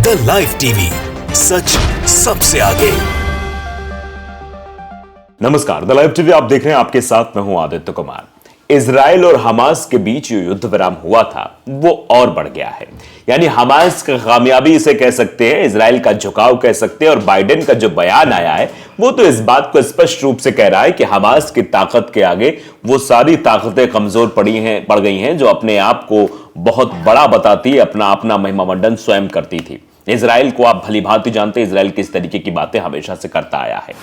The live TV, सच सबसे आगे। नमस्कार, द लाइव टीवी आप देख रहे हैं, आपके साथ मैं हूं आदित्य कुमार। इजराइल और हमास के बीच जो युद्ध विराम हुआ था वो और बढ़ गया है। यानी हमास की कामयाबी इसे कह सकते हैं, इजराइल का झुकाव कह सकते हैं, और बाइडेन का जो बयान आया है वो तो इस बात को स्पष्ट रूप से कह रहा है कि हमास की ताकत के आगे वो सारी ताकतें कमजोर पड़ गई हैं जो अपने आप को बहुत बड़ा बताती, अपना महिमामंडन स्वयं करती थी। इजराइल को आप भली भांति जानते हैं, इजराइल किस तरीके की बातें हमेशा से करता आया है।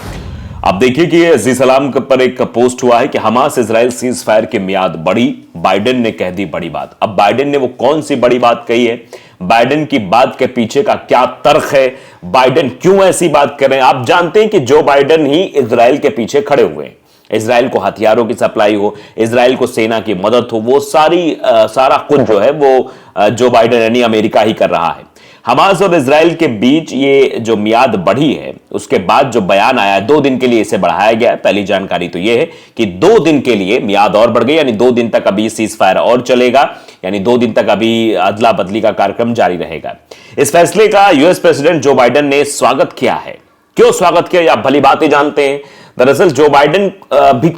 अब देखिए कि जी सलाम पर एक पोस्ट हुआ है कि हमास इजराइल सीज फायर की मियाद बढ़ी, बाइडेन ने कह दी बड़ी बात। अब बाइडेन ने वो कौन सी बड़ी बात कही है, बाइडेन की बात के पीछे का क्या तर्क है, बाइडेन क्यों ऐसी बात कर रहे हैं। आप जानते हैं कि जो बाइडेन ही इजराइल के पीछे खड़े हुए हैं, इजराइल को हथियारों की सप्लाई हो, इजराइल को सेना की मदद हो, वो सारा कुछ जो है वो जो बाइडेन यानी अमेरिका ही कर रहा है। हमास और इजराइल के बीच ये जो मियाद बढ़ी है, उसके बाद जो बयान आया, 2 दिन के लिए इसे बढ़ाया गया है। पहली जानकारी तो ये है कि 2 दिन के लिए मियाद और बढ़ गई, यानी 2 दिन तक अभी सीज फायर और चलेगा, यानी 2 दिन तक अभी अदला बदली का कार्यक्रम जारी रहेगा। इस फैसले का यूएस प्रेसिडेंट जो बाइडेन ने स्वागत किया है। क्यों स्वागत किया, आप भली बातें जानते हैं। दरअसल जो बाइडेन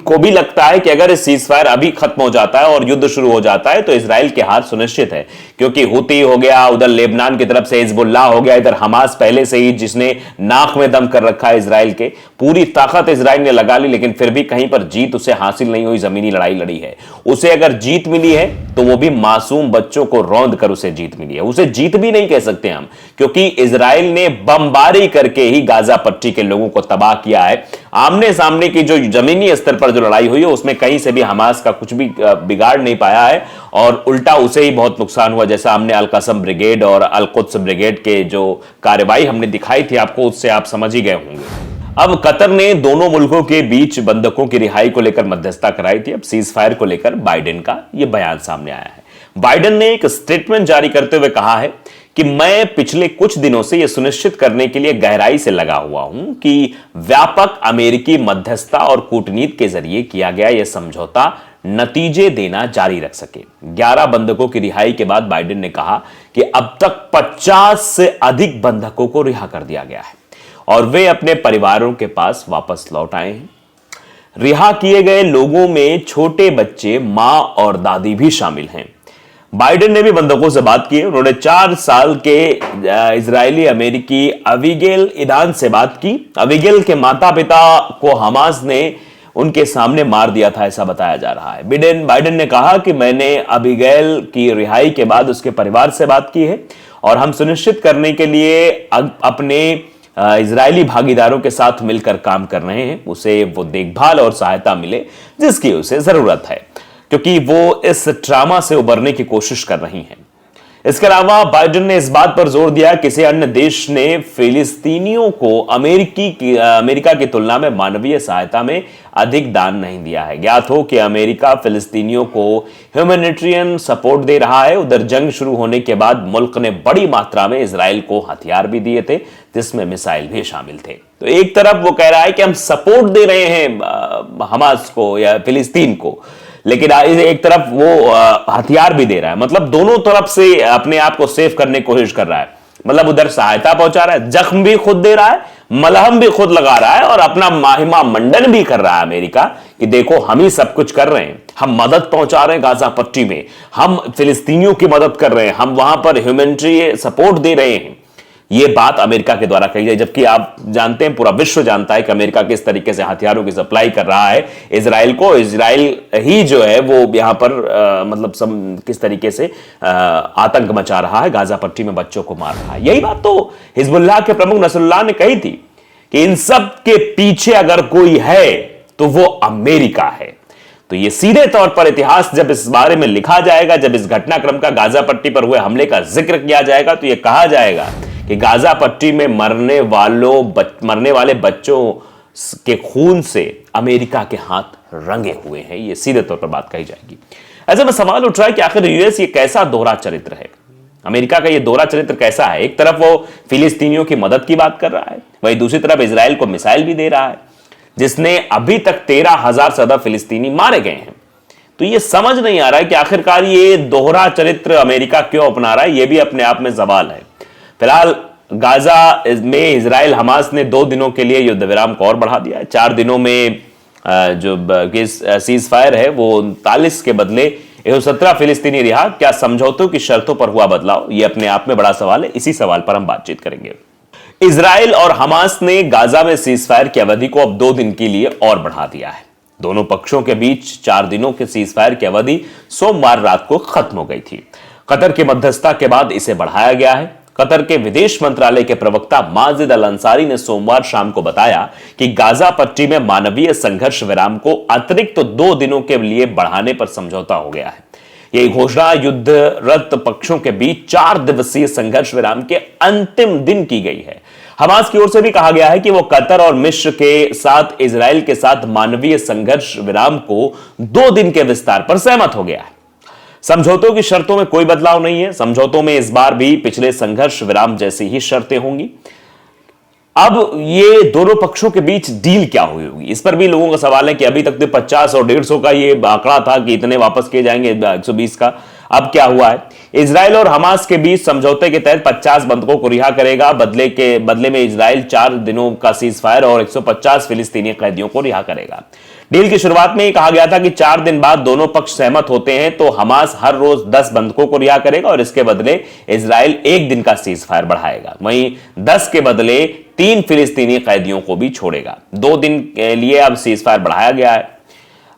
को भी लगता है कि अगर इस सीज फायर अभी खत्म हो जाता है और युद्ध शुरू हो जाता है तो इजराइल के हार सुनिश्चित है, क्योंकि हुती हो गया, उधर लेबनान की तरफ से हिजबुल्लाह हो गया, इधर हमास पहले से ही जिसने नाक में दम कर रखा है इजराइल के, पूरी ताकत इजराइल ने लगा ली, लेकिन फिर भी कहीं पर जीत उसे हासिल नहीं हुई। जमीनी लड़ाई लड़ी है, उसे अगर जीत मिली है तो वो भी मासूम बच्चों को रौंद कर उसे जीत मिली है। उसे जीत भी नहीं कह सकते हम, क्योंकि इजराइल ने बमबारी करके ही गाजा पट्टी के लोगों को तबाह किया है। आमने सामने की जो जमीनी स्तर पर जो लड़ाई हुई है उसमें कहीं से भी हमास का कुछ भी बिगाड़ नहीं पाया है, और उल्टा उसे ही बहुत नुकसान हुआ। जैसा हमने अल कसम ब्रिगेड और अल कुद्स ब्रिगेड के जो कार्रवाई हमने दिखाई थी आपको, उससे आप समझ ही गए होंगे। अब कतर ने दोनों मुल्कों के बीच बंधकों की रिहाई को लेकर मध्यस्थता कराई थी। अब सीज फायर को लेकर बाइडेन का यह बयान सामने आया है। बाइडेन ने एक स्टेटमेंट जारी करते हुए कहा है कि मैं पिछले कुछ दिनों से यह सुनिश्चित करने के लिए गहराई से लगा हुआ हूं कि व्यापक अमेरिकी मध्यस्थता और कूटनीति के जरिए किया गया यह समझौता नतीजे देना जारी रख सके। 11 बंधकों की रिहाई के बाद बाइडेन ने कहा कि अब तक 50 से अधिक बंधकों को रिहा कर दिया गया है और वे अपने परिवारों के पास वापस लौट आए हैं। रिहा किए गए लोगों में छोटे बच्चे, मां और दादी भी शामिल हैं। बाइडेन ने भी बंधकों से बात की। उन्होंने 4 साल के इजरायली अमेरिकी अबिगेल ईदान से बात की। अबिगेल के माता पिता को हमास ने उनके सामने मार दिया था, ऐसा बताया जा रहा है। बाइडेन ने कहा कि मैंने अबिगेल की रिहाई के बाद उसके परिवार से बात की है और हम सुनिश्चित करने के लिए अपने इजरायली भागीदारों के साथ मिलकर काम कर रहे हैं, उसे वो देखभाल और सहायता मिले जिसकी उसे जरूरत है, क्योंकि वो इस ट्रामा से उबरने की कोशिश कर रही हैं। इसके अलावा बाइडेन ने इस बात पर जोर दिया कि किसी अन्य देश ने फिलिस्तीनियों को अमेरिका की तुलना में मानवीय सहायता में अधिक दान नहीं दिया है। ज्ञात हो कि अमेरिका फिलिस्तीनियों को ह्यूमैनिटेरियन सपोर्ट दे रहा है। उधर जंग शुरू होने के बाद मुल्क ने बड़ी मात्रा में इजराइल को हथियार भी दिए थे, जिसमें मिसाइल भी शामिल थे। तो एक तरफ वो कह रहा है कि हम सपोर्ट दे रहे हैं हमास को या फिलिस्तीन को, लेकिन एक तरफ वो हथियार भी दे रहा है। मतलब दोनों तरफ से अपने आप को सेफ करने की कोशिश कर रहा है। मतलब उधर सहायता पहुंचा रहा है, जख्म भी खुद दे रहा है, मलहम भी खुद लगा रहा है, और अपना महिमा मंडन भी कर रहा है अमेरिका कि देखो हम ही सब कुछ कर रहे हैं, हम मदद पहुंचा रहे हैं गाजा पट्टी में, हम फिलिस्तीनियों की मदद कर रहे हैं, हम वहां पर ह्यूमैनिटेरियन सपोर्ट दे रहे हैं। यह बात अमेरिका के द्वारा कही जाए, जबकि आप जानते हैं, पूरा विश्व जानता है कि अमेरिका किस तरीके से हथियारों की सप्लाई कर रहा है इजराइल को। इजराइल ही जो है वो यहां पर किस तरीके से आतंक मचा रहा है, गाजा पट्टी में बच्चों को मार रहा है। यही बात तो हिजबुल्लाह के प्रमुख नसरुल्लाह ने कही थी कि इन सब के पीछे अगर कोई है तो वो अमेरिका है। तो ये सीधे तौर पर इतिहास जब इस बारे में लिखा जाएगा, जब इस घटनाक्रम का गाजा पट्टी पर हुए हमले का जिक्र किया जाएगा, तो यह कहा जाएगा कि गाजा पट्टी में मरने वाले बच्चों के खून से अमेरिका के हाथ रंगे हुए हैं। ये सीधे तौर पर बात कही जाएगी। ऐसे में सवाल उठ रहा है कि आखिर यूएस ये कैसा दोहरा चरित्र है, अमेरिका का ये दोहरा चरित्र कैसा है। एक तरफ वो फिलिस्तीनियों की मदद की बात कर रहा है, वहीं दूसरी तरफ इजराइल को मिसाइल भी दे रहा है, जिसने अभी तक 13,000 से ज्यादा फिलिस्तीनी मारे गए हैं। तो ये समझ नहीं आ रहा है कि आखिरकार ये दोहरा चरित्र अमेरिका क्यों अपना रहा है। ये भी अपने आप में सवाल है। फिलहाल गाजा में इजराइल हमास ने 2 दिनों के लिए युद्ध विराम को और बढ़ा दिया है। 4 दिनों में जो सीज फायर है वो 39 के बदले 117 फिलिस्तीनी रिहा। क्या समझौतों की शर्तों पर हुआ बदलाव? यह अपने आप में बड़ा सवाल है। इसी सवाल पर हम बातचीत करेंगे। इजराइल और हमास ने गाजा में सीज फायर की अवधि को अब 2 दिन के लिए और बढ़ा दिया है। दोनों पक्षों के बीच 4 दिनों के सीज फायर की अवधि सोमवार रात को खत्म हो गई थी। कतर की मध्यस्थता के बाद इसे बढ़ाया गया है। कतर के विदेश मंत्रालय के प्रवक्ता माजिद अल अंसारी ने सोमवार शाम को बताया कि गाजा पट्टी में मानवीय संघर्ष विराम को अतिरिक्त 2 दिनों के लिए बढ़ाने पर समझौता हो गया है। यह घोषणा युद्धरत पक्षों के बीच 4 दिवसीय संघर्ष विराम के अंतिम दिन की गई है। हमास की ओर से भी कहा गया है कि वो कतर और मिस्र के साथ इजराइल के साथ मानवीय संघर्ष विराम को 2 दिन के विस्तार पर सहमत हो गया है। समझौतों की शर्तों में कोई बदलाव नहीं है। समझौतों में इस बार भी पिछले संघर्ष विराम जैसी ही शर्तें होंगी। अब ये दोनों पक्षों के बीच डील क्या हुई होगी, इस पर भी लोगों का सवाल है कि अभी तक तो 50 और 150 का ये आंकड़ा था कि इतने वापस किए जाएंगे 120 का। अब क्या हुआ है? इजराइल और हमास के बीच समझौते के तहत 50 बंधकों को रिहा करेगा। बदले में इजराइल 4 दिनों का सीज फायर और 150 फिलिस्तीनी कैदियों को रिहा करेगा। डील की शुरुआत में ही कहा गया था कि 4 दिन बाद दोनों पक्ष सहमत होते हैं तो हमास हर रोज 10 बंधकों को रिहा करेगा और इसके बदले इजराइल 1 दिन का सीज फायर बढ़ाएगा। वहीं 10 के बदले 3 फिलिस्तीनी कैदियों को भी छोड़ेगा। 2 दिन के लिए अब सीज फायर बढ़ाया गया है।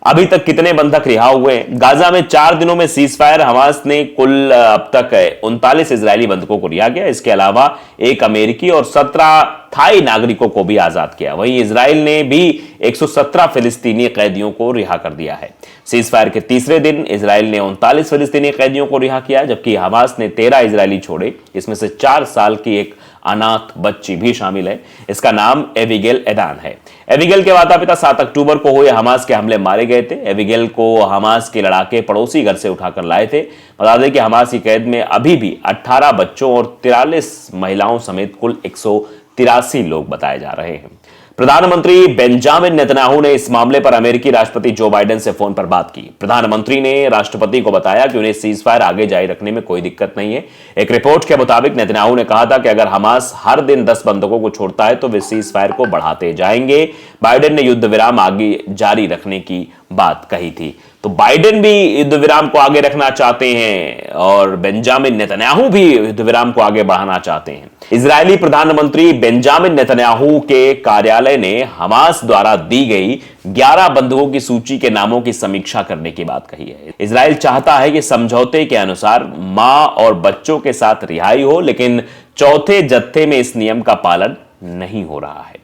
अभी तक कितने बंधक रिहा हुए हैं? गाजा में 4 दिनों में सीज फायर हमास ने कुल अब तक 39 इजरायली बंधकों को रिहा किया। इसके अलावा 1 अमेरिकी और 17 थाई नागरिकों को भी आजाद किया। वहीं इजराइल ने भी 117 फिलिस्तीनी कैदियों को रिहा कर दिया है। सीज फायर के तीसरे दिन इजराइल ने 39 फिलिस्तीनी कैदियों को रिहा किया, जबकि हमास ने 13 इजरायली छोड़े। इसमें से 4 साल की एक अनाथ बच्ची भी शामिल है। इसका नाम एबिगेल एदान है। एबिगेल के माता पिता 7 अक्टूबर को हुए हमास के हमले मारे गए थे। एबिगेल को हमास के लड़ाके पड़ोसी घर से उठाकर लाए थे। बता दें कि हमास की कैद में अभी भी 18 बच्चों और 43 महिलाओं समेत कुल 183 लोग बताए जा रहे हैं। प्रधानमंत्री बेंजामिन नेतन्याहू ने इस मामले पर अमेरिकी राष्ट्रपति जो बाइडेन से फोन पर बात की। प्रधानमंत्री ने राष्ट्रपति को बताया कि उन्हें सीज फायर आगे जारी रखने में कोई दिक्कत नहीं है। एक रिपोर्ट के मुताबिक नेतन्याहू ने कहा था कि अगर हमास हर दिन 10 बंधकों को छोड़ता है तो वे सीज फायर को बढ़ाते जाएंगे। बाइडेन ने युद्ध विराम आगे जारी रखने की बात कही थी। तो बाइडेन भी युद्ध विराम को आगे रखना चाहते हैं और बेंजामिन नेतन्याहू भी युद्ध विराम को आगे बढ़ाना चाहते हैं। इजरायली प्रधानमंत्री बेंजामिन नेतन्याहू के कार्यालय ने हमास द्वारा दी गई 11 बंधकों की सूची के नामों की समीक्षा करने की बात कही है। इजराइल चाहता है कि समझौते के अनुसार मां और बच्चों के साथ रिहाई हो, लेकिन चौथे जत्थे में इस नियम का पालन नहीं हो रहा है।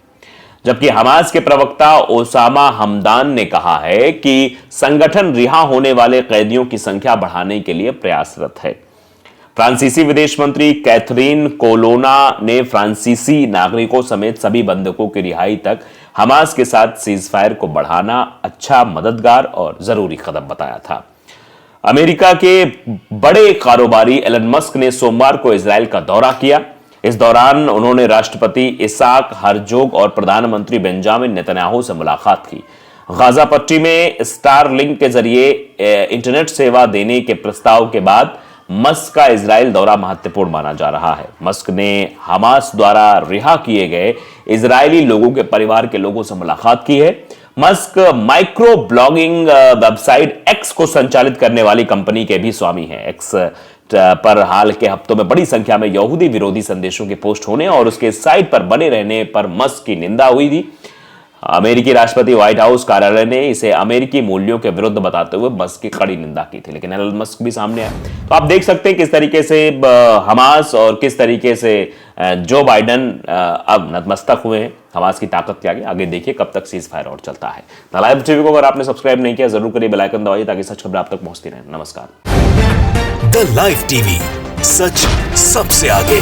जबकि हमास के प्रवक्ता ओसामा हमदान ने कहा है कि संगठन रिहा होने वाले कैदियों की संख्या बढ़ाने के लिए प्रयासरत है। फ्रांसीसी विदेश मंत्री कैथरीन कोलोना ने फ्रांसीसी नागरिकों समेत सभी बंधकों की रिहाई तक हमास के साथ सीज फायर को बढ़ाना अच्छा, मददगार और जरूरी कदम बताया था। अमेरिका के बड़े कारोबारी एलन मस्क ने सोमवार को इजराइल का दौरा किया। इस दौरान उन्होंने राष्ट्रपति इसाक हर्जोग और प्रधानमंत्री बेंजामिन नेतन्याहू से मुलाकात की। गाजा पट्टी में स्टारलिंक के जरिए इंटरनेट सेवा देने के प्रस्ताव के बाद मस्क का इजराइल दौरा महत्वपूर्ण माना जा रहा है। मस्क ने हमास द्वारा रिहा किए गए इजरायली लोगों के परिवार के लोगों से मुलाकात की है। Musk micro blogging website x को संचालित करने वाली कंपनी के भी स्वामी हैं। एक्स पर हाल के हफ्तों में बड़ी संख्या में यहूदी विरोधी संदेशों के पोस्ट होने और उसके साइट पर बने रहने पर मस्क की निंदा हुई थी। अमेरिकी राष्ट्रपति व्हाइट हाउस कार्यालय ने इसे अमेरिकी मूल्यों के विरुद्ध बताते हुए मस्क की कड़ी निंदा की थी, लेकिन एलन मस्क भी सामने आए। तो आप देख सकते हैं किस तरीके से हमास और किस तरीके से जो बाइडेन अब नतमस्तक हुए हैं हमास की ताकत के आगे। आगे देखिए कब तक सीज फायर और चलता है। द लाइव टीवी को अगर आपने सब्सक्राइब नहीं किया जरूर करिए, बेल आइकन दबाइए ताकि सच खबर आप तक पहुंचती रहे। नमस्कार। द लाइव टीवी, सच सबसे आगे।